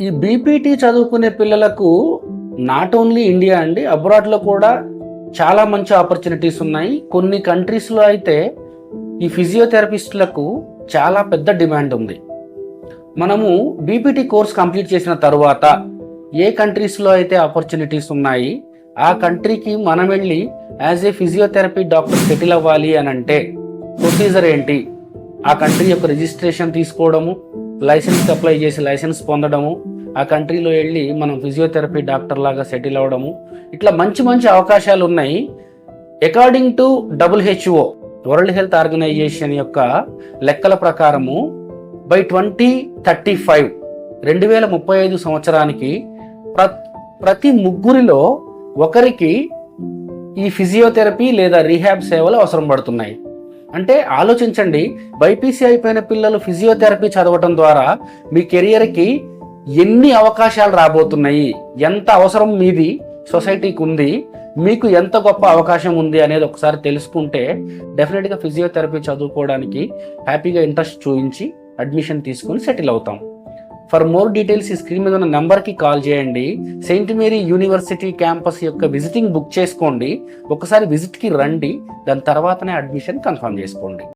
ఈ బీపీటీ చదువుకునే పిల్లలకు నాట్ ఓన్లీ ఇండియా అండి, అబ్రాడ్లో కూడా చాలా మంచి ఆపర్చునిటీస్ ఉన్నాయి. కొన్ని కంట్రీస్లో అయితే ఈ ఫిజియోథెరపిస్టులకు చాలా పెద్ద డిమాండ్ ఉంది. మనము బీపీటీ కోర్స్ కంప్లీట్ చేసిన తర్వాత ఏ కంట్రీస్లో అయితే ఆపర్చునిటీస్ ఉన్నాయి ఆ కంట్రీకి మనం వెళ్ళి as a physiotherapy doctor settle అవ్వాలి అని అంటే ప్రొసీజర్ ఏంటి, ఆ కంట్రీ యొక్క రిజిస్ట్రేషన్ తీసుకోవడము, లైసెన్స్ అప్లై చేసి లైసెన్స్ పొందడము, ఆ కంట్రీలో వెళ్ళి మనం ఫిజియోథెరపీ డాక్టర్ లాగా సెటిల్ అవ్వడము, ఇట్లా మంచి మంచి అవకాశాలు ఉన్నాయి. According to WHO world health organisation యొక్క లెక్కల ప్రకారము బై 2035 సంవత్సరానికి ప్రతి ముగ్గురిలో ఒకరికి ఈ ఫిజియోథెరపీ లేదా రీహాబ్ సేవలు అవసరం పడుతున్నాయి. అంటే ఆలోచించండి, బైపీసీ అయిపోయిన పిల్లలు ఫిజియోథెరపీ చదవటం ద్వారా మీ కెరియర్కి ఎన్ని అవకాశాలు రాబోతున్నాయి, ఎంత అవసరం మీది సొసైటీకి ఉంది, మీకు ఎంత గొప్ప అవకాశం ఉంది అనేది ఒకసారి తెలుసుకుంటే డెఫినెట్గా ఫిజియోథెరపీ చదువుకోవడానికి హ్యాపీగా ఇంట్రెస్ట్ చూపించి అడ్మిషన్ తీసుకుని సెటిల్ అవుతాం. ఫర్ మోర్ డీటెయిల్స్ ఈ స్క్రీన్ మీద ఉన్న నెంబర్కి కాల్ చేయండి. సెయింట్ మేరీ యూనివర్సిటీ క్యాంపస్ యొక్క విజిటింగ్ బుక్ చేసుకోండి. ఒకసారి విజిట్కి రండి, దాని తర్వాతనే అడ్మిషన్ కన్ఫర్మ్ చేసుకోండి.